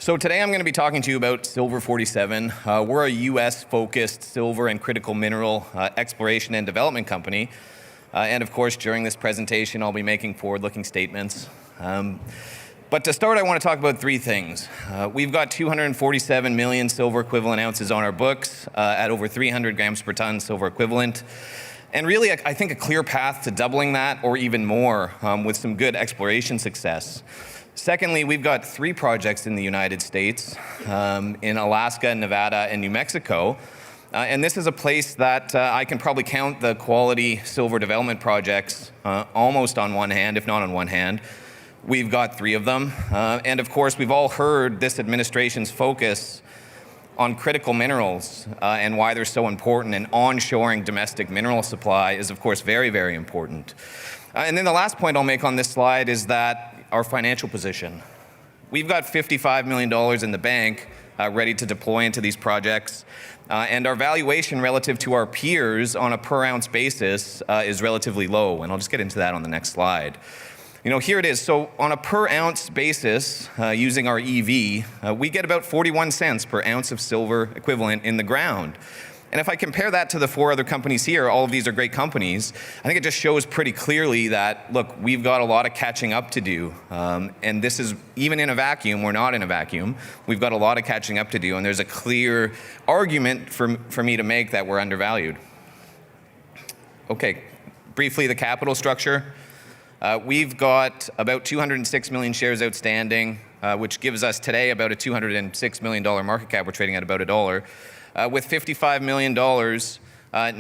So today I'm going to be talking to you about Silver47. We're a US-focused silver and critical mineral exploration and development company. And of course, during this presentation, I'll be making forward-looking statements. But to start, I want to talk about three things. We've got 247 million silver equivalent ounces on our books at over 300 grams per ton silver equivalent. And really, I think a clear path to doubling that or even more with some good exploration success. Secondly, we've got three projects in the United States, in Alaska, Nevada, and New Mexico. And this is a place that I can probably count the quality silver development projects almost on one hand, if not on one hand. We've got three of them. And of course, we've all heard this administration's focus on critical minerals and why they're so important, and onshoring domestic mineral supply is, of course, very, very important. And then the last point I'll make on this slide is that our financial position. We've got $55 million in the bank ready to deploy into these projects, and our valuation relative to our peers on a per ounce basis is relatively low, and I'll just get into that on the next slide. You know, here it is. So on a per ounce basis, using our EV, we get about 41 cents per ounce of silver equivalent in the ground. And if I compare that to the four other companies here, all of these are great companies, I think it just shows pretty clearly that, look, we've got a lot of catching up to do. And this is, even in a vacuum, we're not in a vacuum. We've got a lot of catching up to do, and there's a clear argument for me to make that we're undervalued. Okay, briefly, the capital structure. We've got about 206 million shares outstanding, which gives us today about a $206 million market cap. We're trading at about $1. With $55 million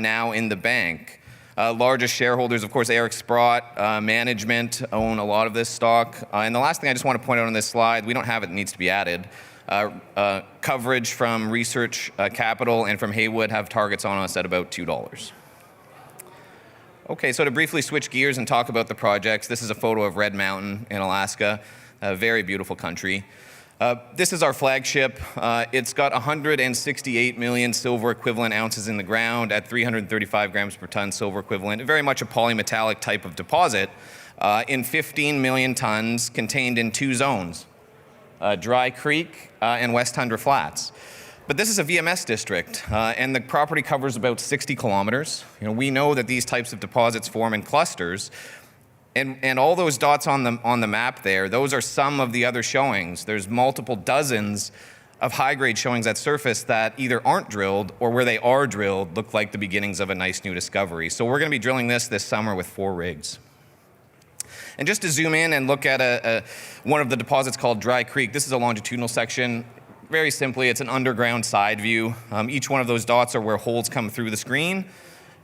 now in the bank. Largest shareholders, of course, Eric Sprott, management own a lot of this stock. And the last thing I just want to point out on this slide, we don't have it, it needs to be added. Coverage from Research Capital and from Haywood have targets on us at about $2. Okay, so to briefly switch gears and talk about the projects, this is a photo of Red Mountain in Alaska, a very beautiful country. This is our flagship. It's got 168 million silver equivalent ounces in the ground at 335 grams per ton silver equivalent, very much a polymetallic type of deposit in 15 million tons contained in two zones, Dry Creek and West Tundra Flats. But this is a VMS district, and the property covers about 60 kilometers. You know, we know that these types of deposits form in clusters. And all those dots on the map there, those are some of the other showings. There's multiple dozens of high-grade showings at surface that either aren't drilled or where they are drilled look like the beginnings of a nice new discovery. So we're going to be drilling this summer with 4 rigs. And just to zoom in and look at one of the deposits called Dry Creek, this is a longitudinal section. Very simply, it's an underground side view. Each one of those dots are where holes come through the screen.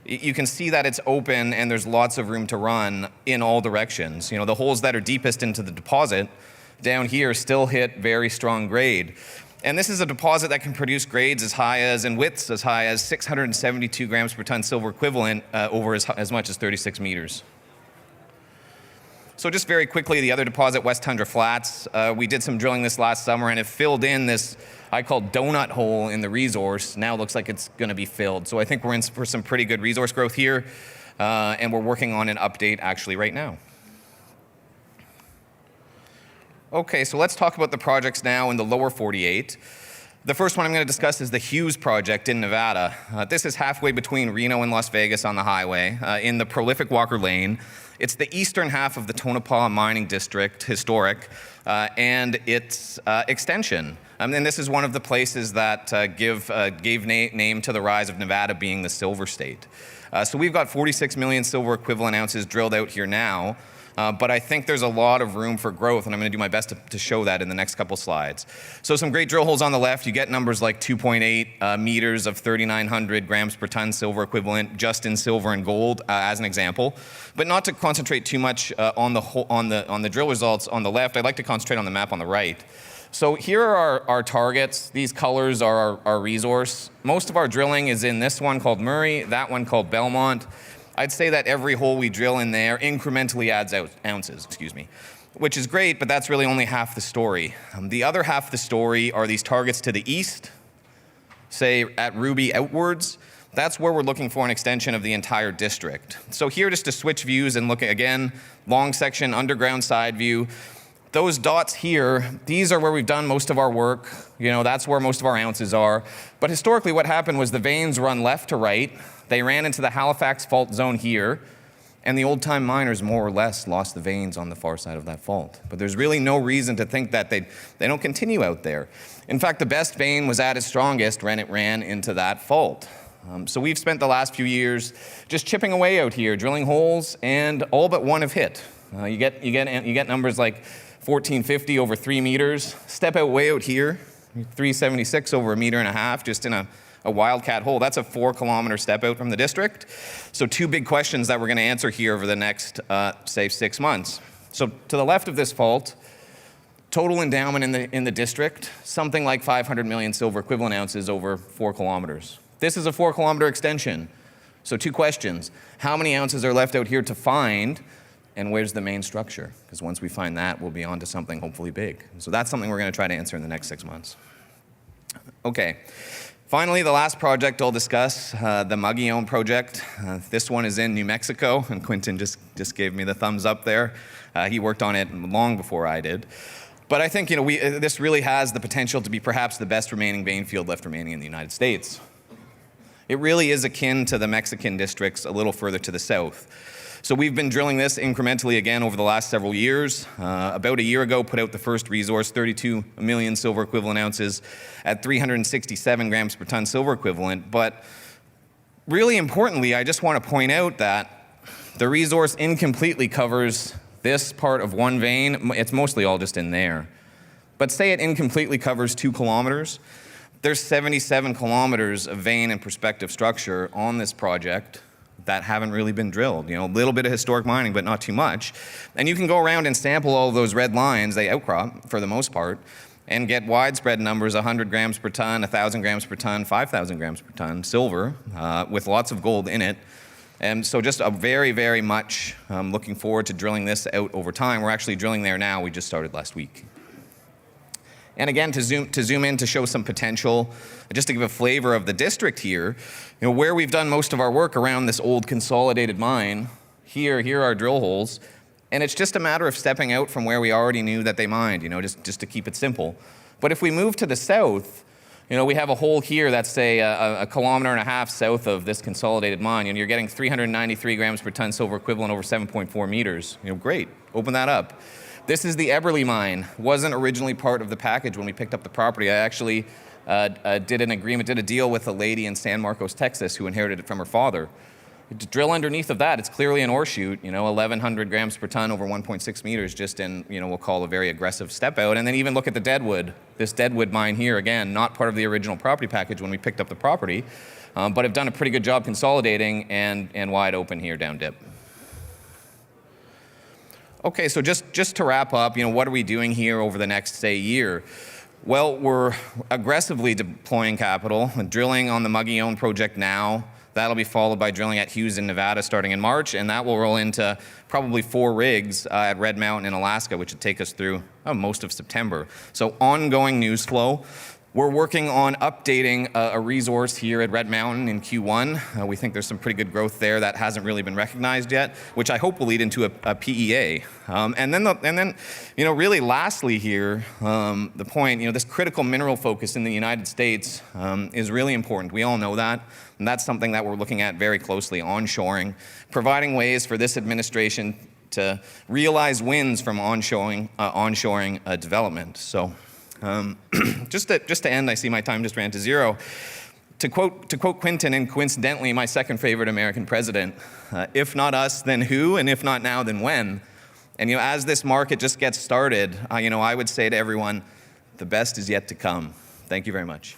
You can see that it's open and there's lots of room to run in all directions. You know, the holes that are deepest into the deposit down here still hit very strong grade. And this is a deposit that can produce grades as high as, and widths as high as 672 grams per ton silver equivalent over as much as 36 meters. So just very quickly, the other deposit, West Tundra Flats, we did some drilling this last summer and it filled in this I call donut hole in the resource. Now it looks like it's going to be filled. So I think we're in for some pretty good resource growth here, and we're working on an update actually right now. Okay, so let's talk about the projects now in the lower 48. The first one I'm going to discuss is the Hughes project in Nevada. This is halfway between Reno and Las Vegas on the highway in the prolific Walker Lane. It's the eastern half of the Tonopah Mining District, historic, and its extension. And this is one of the places that gave name to the rise of Nevada being the silver state. So we've got 46 million silver equivalent ounces drilled out here now. But I think there's a lot of room for growth, and I'm going to do my best to show that in the next couple slides. So some great drill holes on the left. You get numbers like 2.8 meters of 3,900 grams per ton silver equivalent, just in silver and gold, as an example. But not to concentrate too much on the drill results on the left, I'd like to concentrate on the map on the right. So here are our targets. These colors are our resource. Most of our drilling is in this one called Murray, that one called Belmont. I'd say that every hole we drill in there incrementally adds ounces, which is great, but that's really only half the story. The other half of the story are these targets to the east, say at Ruby outwards. That's where we're looking for an extension of the entire district. So here, just to switch views and look at, again, long section, underground side view. those dots here, these are where we've done most of our work. That's where most of our ounces are. But historically what happened was the veins run left to right. They ran into the Halifax fault zone here, and the old-time miners more or less lost the veins on the far side of that fault. But there's really no reason to think that they don't continue out there. In fact, the best vein was at its strongest when it ran into that fault. So we've spent the last few years just chipping away out here, drilling holes, and all but one have hit. You get numbers like 1450 over 3 meters. Step out way out here, 376 over 1.5 meters, just in a wildcat hole. That's a 4-kilometer step out from the district. So 2 big questions that we're going to answer here over the next, say, 6 months. So to the left of this fault, total endowment in the district, something like 500 million silver equivalent ounces over 4 kilometers. This is a 4-kilometer extension. So 2 questions. How many ounces are left out here to find? And where's the main structure? Because once we find that, we'll be on to something hopefully big. So that's something we're going to try to answer in the next 6 months. Okay. Finally, the last project I'll discuss, the Muggy-owned project. This one is in New Mexico, and Quentin just gave me the thumbs up there. He worked on it long before I did. But I think this really has the potential to be perhaps the best remaining vein field left remaining in the United States. It really is akin to the Mexican districts a little further to the south. So we've been drilling this incrementally again over the last several years. About a year ago, put out the first resource, 32 million silver equivalent ounces at 367 grams per ton silver equivalent. But really importantly, I just want to point out that the resource incompletely covers this part of one vein. It's mostly all just in there. But say it incompletely covers 2 kilometers. There's 77 kilometers of vein and prospective structure on this project that haven't really been drilled. A little bit of historic mining, but not too much. And you can go around and sample all of those red lines, they outcrop for the most part, and get widespread numbers, 100 grams per ton, 1,000 grams per ton, 5,000 grams per ton silver, with lots of gold in it. And so just a very, very much looking forward to drilling this out over time. We're actually drilling there now. We just started last week. And again, to zoom in to show some potential, just to give a flavor of the district here, where we've done most of our work around this old consolidated mine, here are drill holes, and it's just a matter of stepping out from where we already knew that they mined, just to keep it simple. But if we move to the south, we have a hole here that's, say, a kilometer and a half south of this consolidated mine, and you're getting 393 grams per ton silver equivalent over 7.4 meters. Great, open that up. This is the Eberly mine. Wasn't originally part of the package when we picked up the property. I actually did a deal with a lady in San Marcos, Texas, who inherited it from her father. To drill underneath of that, it's clearly an ore shoot, 1,100 grams per ton over 1.6 meters, just in, we'll call a very aggressive step out. And then even look at the Deadwood. This Deadwood mine here, again, not part of the original property package when we picked up the property, but have done a pretty good job consolidating and wide open here down dip. Okay, so just to wrap up, what are we doing here over the next, say, year? Well, we're aggressively deploying capital, drilling on the Muggy-owned project now. That'll be followed by drilling at Hughes in Nevada starting in March, and that will roll into probably 4 rigs at Red Mountain in Alaska, which would take us through most of September. So ongoing news flow. We're working on updating a resource here at Red Mountain in Q1. We think there's some pretty good growth there that hasn't really been recognized yet, which I hope will lead into a PEA. And then, really lastly here, the point, this critical mineral focus in the United States is really important. We all know that, and that's something that we're looking at very closely, onshoring, providing ways for this administration to realize wins from onshoring development. So. Just to end, I see my time just ran to 0. To quote Quentin, and coincidentally my second favorite American president, if not us, then who? And if not now, then when? And as this market just gets started, I would say to everyone, the best is yet to come. Thank you very much.